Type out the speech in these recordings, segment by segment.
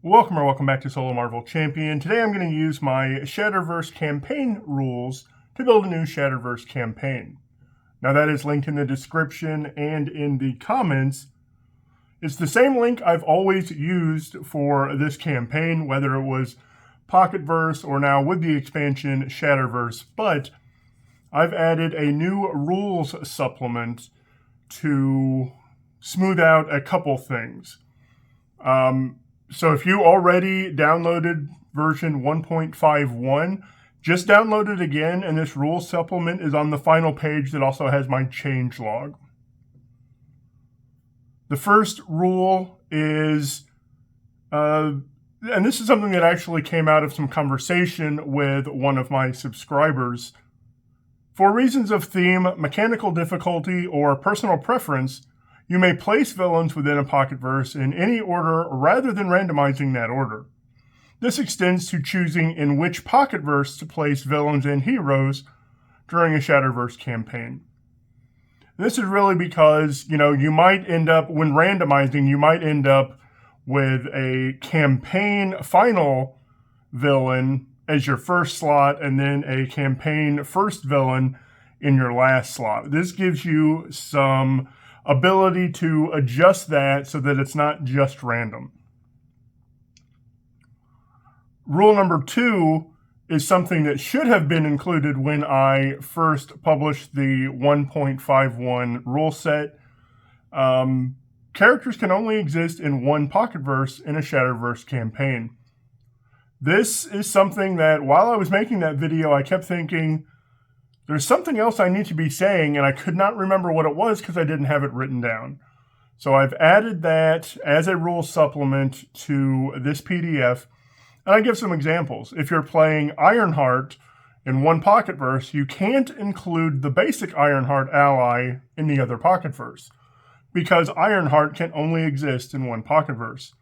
Welcome back to Solo Marvel Champion. Today I'm going to use my Shatterverse campaign rules to build a new Shatterverse campaign. Now that is linked in the description and in the comments. It's the same link I've always used for this campaign, whether it was Pocketverse or now with the expansion Shatterverse, but I've added a new rules supplement to smooth out a couple things. So if you already downloaded version 1.51, just download it again, and this rules supplement is on the final page that also has my changelog. The first rule is, and this is something that actually came out of some conversation with one of my subscribers. For reasons of theme, mechanical difficulty, or personal preference, you may place villains within a Pocketverse in any order rather than randomizing that order. This extends to choosing in which Pocketverse to place villains and heroes during a Shatterverse campaign. This is really because, you might end up, when randomizing, you might end up with a campaign final villain as your first slot and then a campaign first villain in your last slot. This gives you some ability to adjust that so that it's not just random. Rule number 2 is something that should have been included when I first published the 1.51 rule set. Characters can only exist in one Pocketverse in a Shatterverse campaign. This is something that while I was making that video, I kept thinking, there's something else I need to be saying, and I could not remember what it was because I didn't have it written down. So I've added that as a rule supplement to this PDF, and I give some examples. If you're playing Ironheart in one Pocketverse, you can't include the basic Ironheart ally in the other Pocketverse, because Ironheart can only exist in one Pocketverse.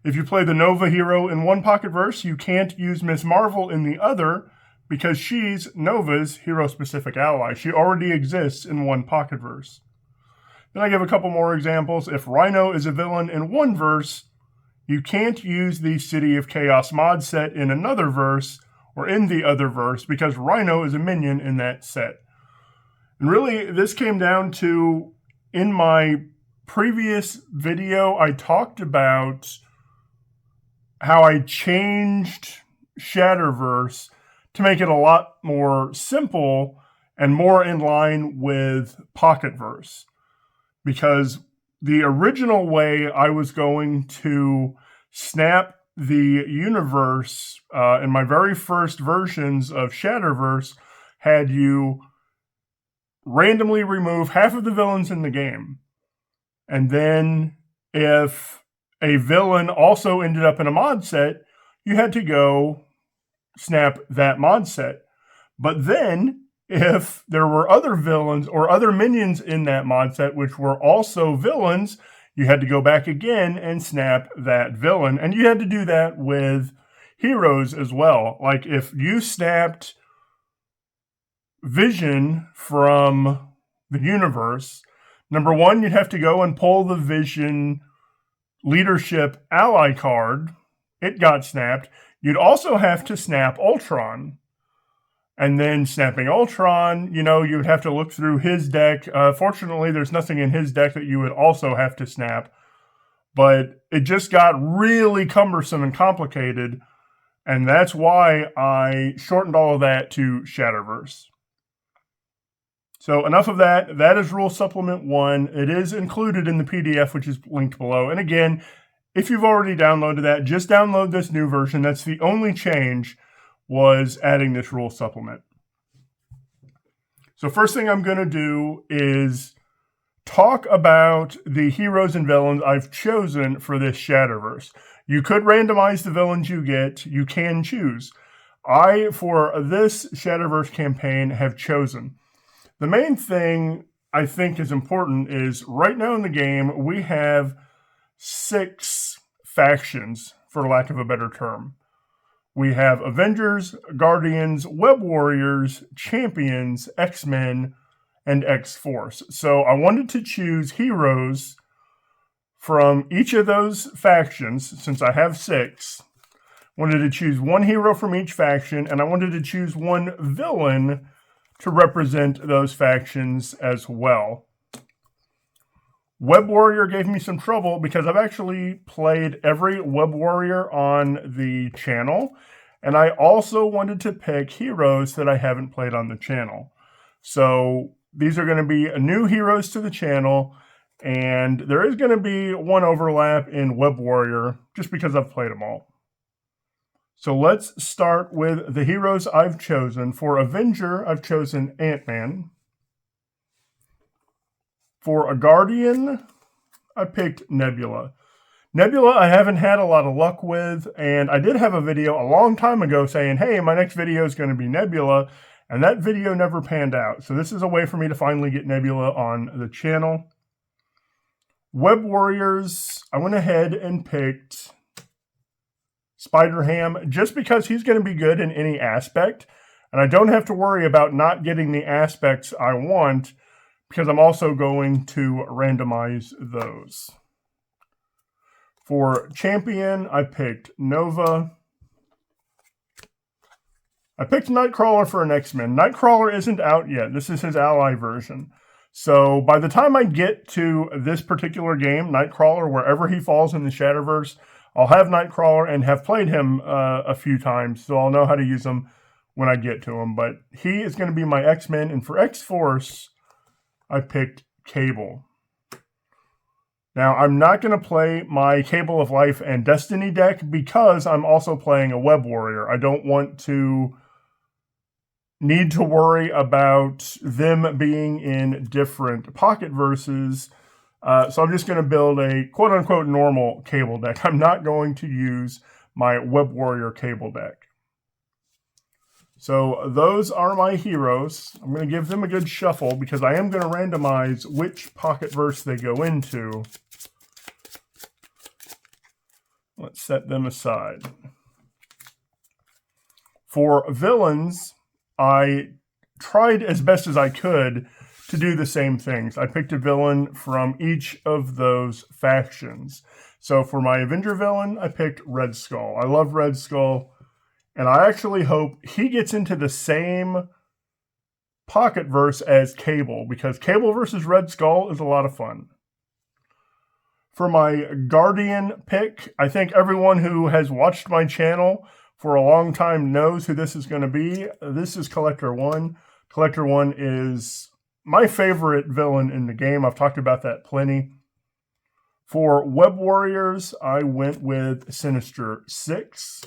If you play the Nova hero in one Pocketverse, you can't use Miss Marvel in the other, because she's Nova's hero-specific ally. She already exists in one Pocketverse. Then I give a couple more examples. If Rhino is a villain in one verse, you can't use the City of Chaos mod set in another verse or in the other verse because Rhino is a minion in that set. And really, this came down to, in my previous video, I talked about how I changed Shatterverse to make it a lot more simple and more in line with Pocketverse. Because the original way I was going to snap the universe in my very first versions of Shatterverse had you randomly remove half of the villains in the game. And then if a villain also ended up in a mod set, you had to go snap that mod set. But then, if there were other villains or other minions in that mod set which were also villains, you had to go back again and snap that villain. And you had to do that with heroes as well. Like if you snapped Vision from the universe, number one, you'd have to go and pull the Vision leadership ally card. It got snapped. You'd also have to snap Ultron. And then snapping Ultron, you would have to look through his deck. Fortunately, there's nothing in his deck that you would also have to snap. But it just got really cumbersome and complicated. And that's why I shortened all of that to Shatterverse. So enough of that. That is Rule Supplement 1. It is included in the PDF, which is linked below. And again, if you've already downloaded that, just download this new version. That's the only change, was adding this rule supplement. So first thing I'm going to do is talk about the heroes and villains I've chosen for this Shatterverse. You could randomize the villains you get. You can choose. I, for this Shatterverse campaign, have chosen. The main thing I think is important is right now in the game, we have 6 factions, for lack of a better term. We have Avengers, Guardians, Web Warriors, Champions, X-Men, and X-Force. So I wanted to choose heroes from each of those factions, since I have 6. Wanted to choose one hero from each faction, and I wanted to choose one villain to represent those factions as well. Web Warrior gave me some trouble because I've actually played every Web Warrior on the channel, and I also wanted to pick heroes that I haven't played on the channel. So these are going to be new heroes to the channel, and there is going to be one overlap in Web Warrior just because I've played them all. So let's start with the heroes I've chosen. For Avenger, I've chosen Ant-Man. For a Guardian, I picked Nebula. Nebula I haven't had a lot of luck with, and I did have a video a long time ago saying, hey, my next video is going to be Nebula, and that video never panned out. So this is a way for me to finally get Nebula on the channel. Web Warriors, I went ahead and picked Spider-Ham just because he's going to be good in any aspect, and I don't have to worry about not getting the aspects I want because I'm also going to randomize those. For Champion, I picked Nova. I picked Nightcrawler for an X-Men. Nightcrawler isn't out yet. This is his ally version. So by the time I get to this particular game, Nightcrawler, wherever he falls in the Shatterverse, I'll have Nightcrawler and have played him a few times, so I'll know how to use him when I get to him. But he is going to be my X-Men, and for X-Force, I picked Cable. Now, I'm not going to play my Cable of Life and Destiny deck because I'm also playing a Web Warrior. I don't want to need to worry about them being in different pocket verses. So I'm just going to build a quote-unquote normal Cable deck. I'm not going to use my Web Warrior Cable deck. So those are my heroes. I'm going to give them a good shuffle because I am going to randomize which pocket verse they go into. Let's set them aside. For villains, I tried as best as I could to do the same things. I picked a villain from each of those factions. So for my Avenger villain, I picked Red Skull. I love Red Skull, and I actually hope he gets into the same pocket verse as Cable, because Cable versus Red Skull is a lot of fun. For my Guardian pick, I think everyone who has watched my channel for a long time knows who this is going to be. This is Collector 1. Collector 1 is my favorite villain in the game. I've talked about that plenty. For Web Warriors, I went with Sinister 6.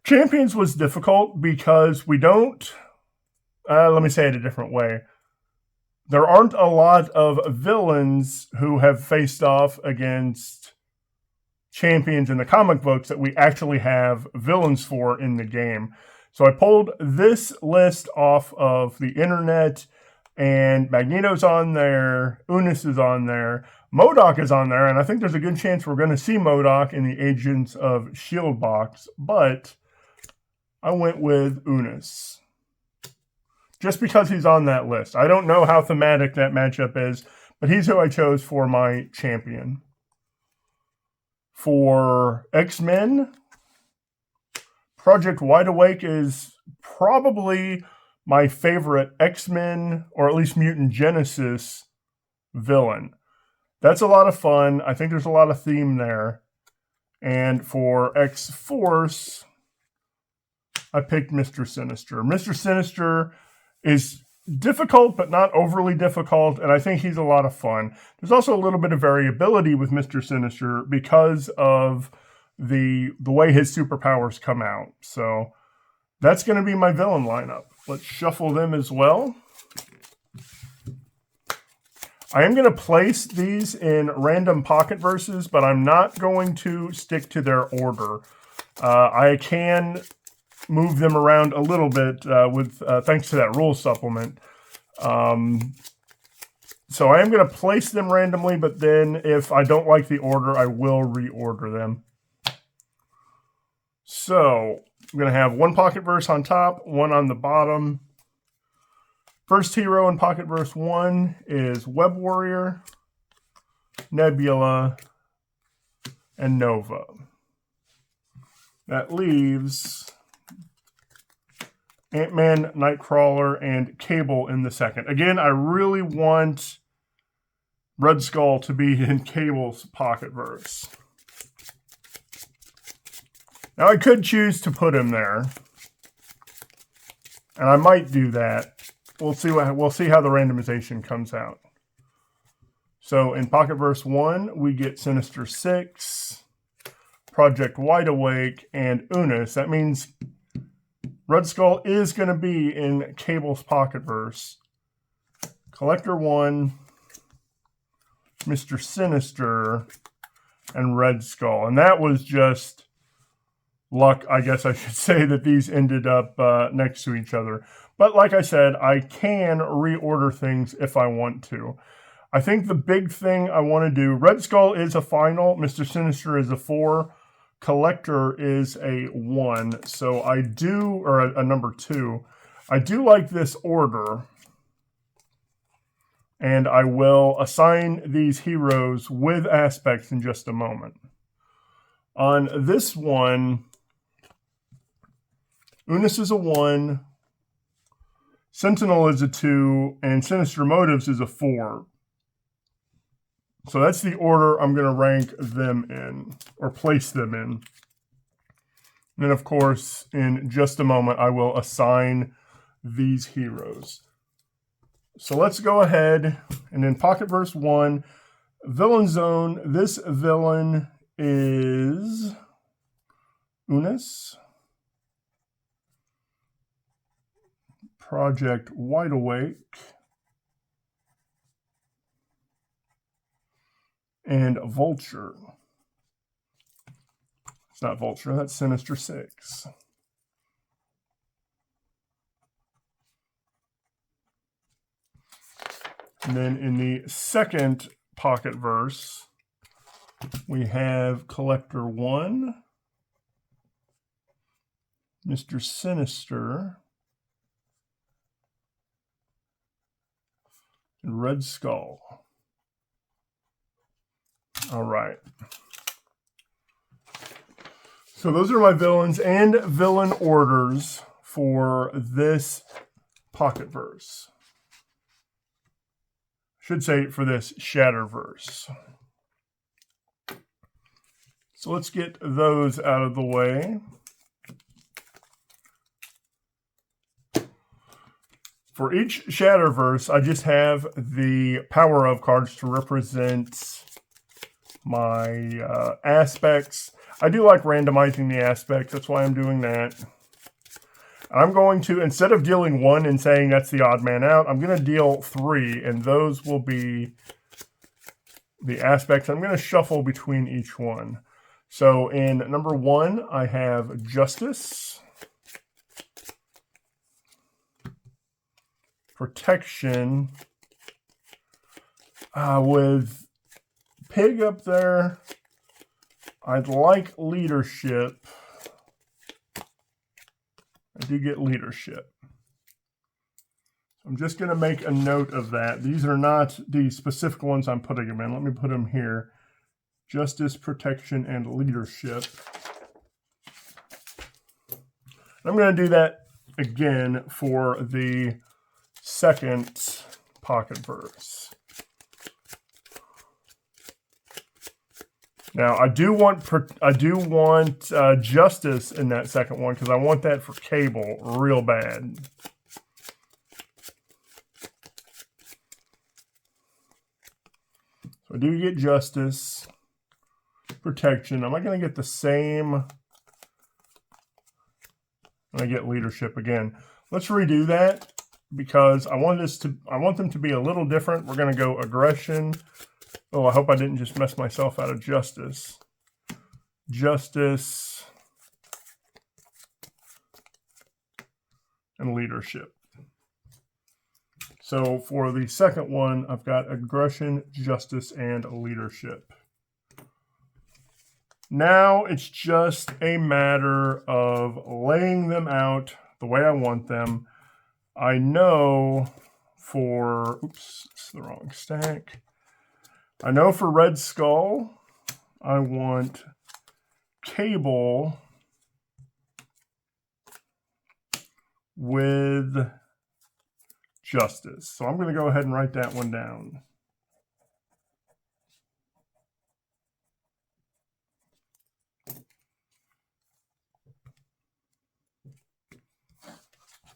Champions was difficult because we don't... let me say it a different way. There aren't a lot of villains who have faced off against champions in the comic books that we actually have villains for in the game. So I pulled this list off of the internet, and Magneto's on there, Unis is on there, MODOK is on there, and I think there's a good chance we're going to see MODOK in the Agents of S.H.I.E.L.D. box, but I went with Unis. Just because he's on that list. I don't know how thematic that matchup is, but he's who I chose for my champion. For X-Men, Project Wide Awake is probably my favorite X-Men, or at least Mutant Genesis, villain. That's a lot of fun. I think there's a lot of theme there. And for X-Force, I picked Mr. Sinister. Mr. Sinister is difficult, but not overly difficult, and I think he's a lot of fun. There's also a little bit of variability with Mr. Sinister because of the way his superpowers come out. So that's going to be my villain lineup. Let's shuffle them as well. I am going to place these in random pocket verses, but I'm not going to stick to their order. I can move them around a little bit with thanks to that rule supplement. So I am going to place them randomly, but then if I don't like the order, I will reorder them. So I'm going to have one pocket verse on top, one on the bottom. First hero in pocket verse 1 is Web Warrior. Nebula, and Nova. That leaves Ant-Man, Nightcrawler, and Cable in the second. Again, I really want Red Skull to be in Cable's Pocketverse. Now, I could choose to put him there, and I might do that. We'll see how the randomization comes out. So in Pocketverse 1, we get Sinister Six, Project Wide Awake, and Unis. That means Red Skull is going to be in Cable's Pocketverse. Collector 1, Mr. Sinister, and Red Skull. And that was just luck, I guess I should say, that these ended up next to each other. But like I said, I can reorder things if I want to. I think the big thing I want to do, Red Skull is a final, Mr. Sinister is a 4, Collector is a 1. So I do, or a number 2. I do like this order. And I will assign these heroes with aspects in just a moment. On this one, Unis is a 1, Sentinel is a 2, and Sinister Motives is a 4. So that's the order I'm going to rank them in, or place them in. And then, of course, in just a moment, I will assign these heroes. So let's go ahead, and in Pocketverse 1, Villain Zone, this villain is Unis. Project Wide Awake. And Vulture. It's not Vulture, that's Sinister Six. And then in the second Pocketverse, we have Collector 1, Mr. Sinister, and Red Skull. All right. So those are my villains and villain orders for this Pocketverse. Should say for this Shatterverse. So let's get those out of the way. For each Shatterverse, I just have the Power Of cards to represent my aspects. I do like randomizing the aspects. That's why I'm doing that. I'm going to, instead of dealing 1 and saying that's the odd man out, I'm going to deal 3, and those will be the aspects. I'm going to shuffle between each one. So in number 1, I have Justice, Protection, with Pig up there. I'd like Leadership. I do get Leadership. I'm just going to make a note of that. These are not the specific ones I'm putting them in. Let me put them here. Justice, Protection, and Leadership. I'm going to do that again for the second Pocketverse. Now, I do want Justice in that second one because I want that for Cable real bad. So I do get Justice, Protection. Am I going to get the same? And I get Leadership again. Let's redo that because I want them to be a little different. We're going to go Aggression. Oh, I hope I didn't just mess myself out of Justice. Justice and Leadership. So for the second one, I've got Aggression, Justice, and Leadership. Now it's just a matter of laying them out the way I want them. I know for, oops, it's the wrong stack. I know for Red Skull, I want Cable with Justice. So I'm going to go ahead and write that one down.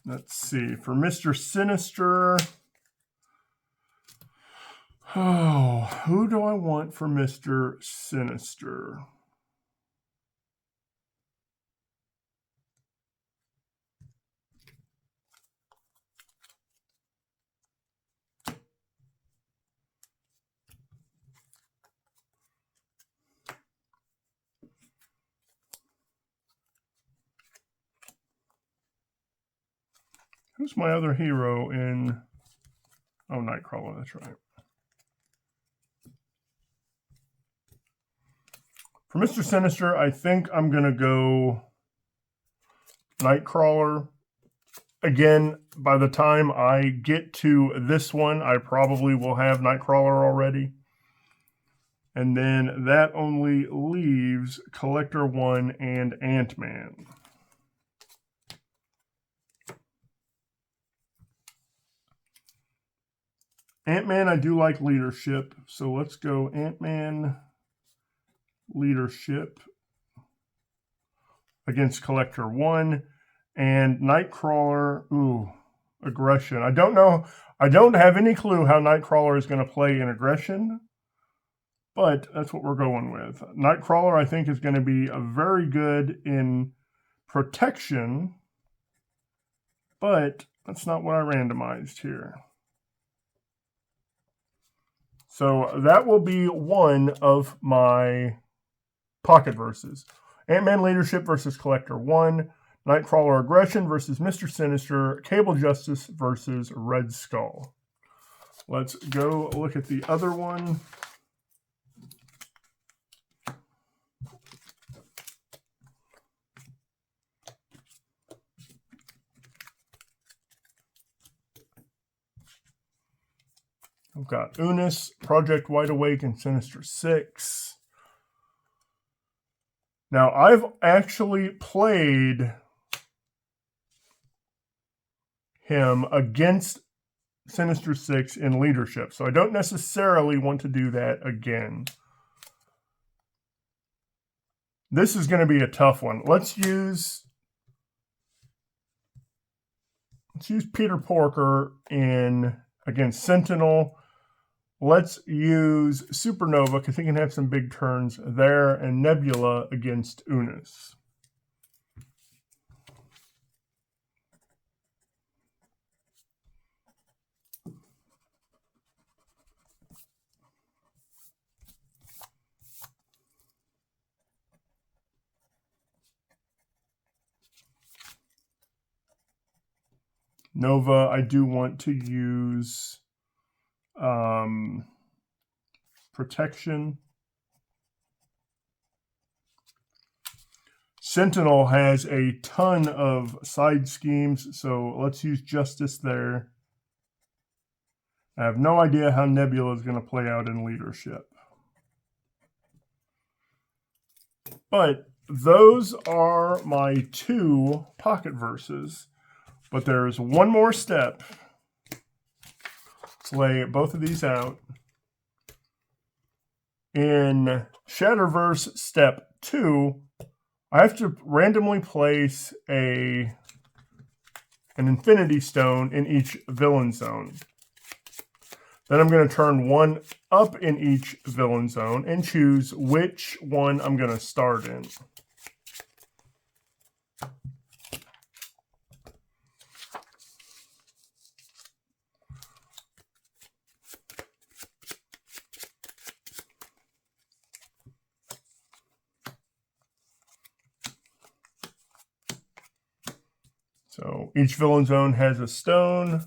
Let's see. For Mr. Sinister, oh, who do I want for Mr. Sinister? Who's my other hero in... Oh, Nightcrawler, that's right. For Mr. Sinister, I think I'm going to go Nightcrawler. Again, by the time I get to this one, I probably will have Nightcrawler already. And then that only leaves Collector 1 and Ant-Man. Ant-Man, I do like leadership, so let's go Ant-Man leadership against Collector 1, and Nightcrawler, ooh, aggression. I don't know, I don't have any clue how Nightcrawler is going to play in aggression, but that's what we're going with. Nightcrawler, I think, is going to be very good in protection, but that's not what I randomized here. So that will be one of my pocket verses. Ant-Man leadership versus Collector 1, Nightcrawler aggression versus Mr. Sinister, Cable Justice versus Red Skull. Let's go look at the other one. I've got Unis, Project Wide Awake, and Sinister 6. Now, I've actually played him against Sinister 6 in leadership, so I don't necessarily want to do that again. This is going to be a tough one. Let's use Peter Porker in against Sentinel. Let's use Supernova because he can have some big turns there, and Nebula against Unis. Nova, I do want to use protection. Sentinel has a ton of side schemes, so let's use Justice there. I have no idea how Nebula is going to play out in leadership. But those are my two pocket verses. But there's one more step. Let's lay both of these out. In Shatterverse Step 2, I have to randomly place an Infinity Stone in each villain zone. Then I'm going to turn one up in each villain zone and choose which one I'm going to start in. So each villain zone has a stone,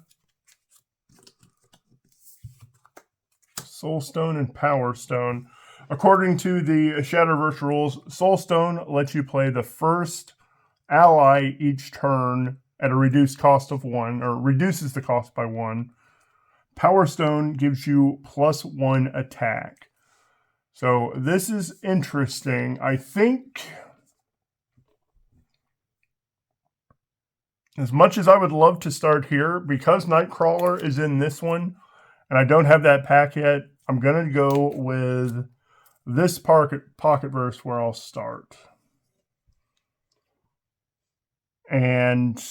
Soul Stone, and Power Stone. According to the Shatterverse rules, Soul Stone lets you play the first ally each turn at a reduced cost of 1, or reduces the cost by 1. Power Stone gives you +1 attack. So this is interesting. I think, as much as I would love to start here, because Nightcrawler is in this one, and I don't have that pack yet, I'm going to go with this pocket verse where I'll start. And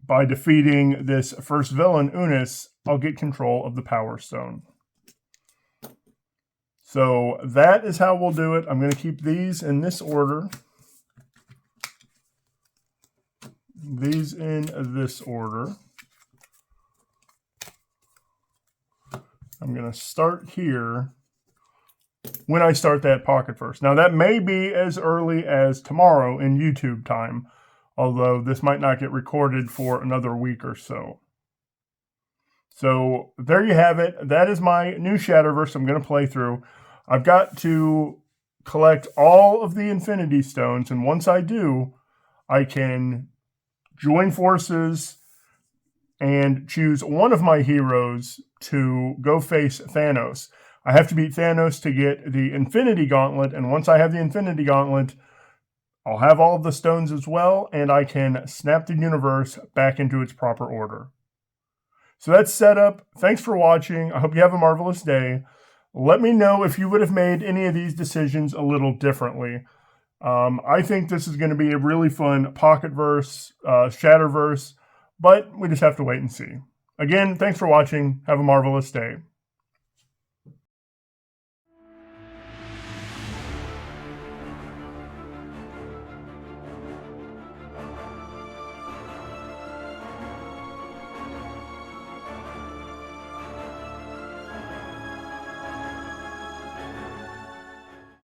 by defeating this first villain, Unis, I'll get control of the Power Stone. So that is how we'll do it. I'm going to keep these in this order. These in this order. I'm going to start here when I start that pocket verse. Now that may be as early as tomorrow in YouTube time, although this might not get recorded for another week or so. So there you have it. That is my new Shatterverse I'm going to play through. I've got to collect all of the Infinity Stones, and once I do, I can join forces and choose one of my heroes to go face Thanos. I have to beat Thanos to get the Infinity Gauntlet, and once I have the Infinity Gauntlet, I'll have all of the stones as well, and I can snap the universe back into its proper order. So that's set up. Thanks for watching. I hope you have a marvelous day. Let me know if you would have made any of these decisions a little differently. I think this is going to be a really fun Pocketverse, Shatterverse, but we just have to wait and see. Again, thanks for watching. Have a marvelous day.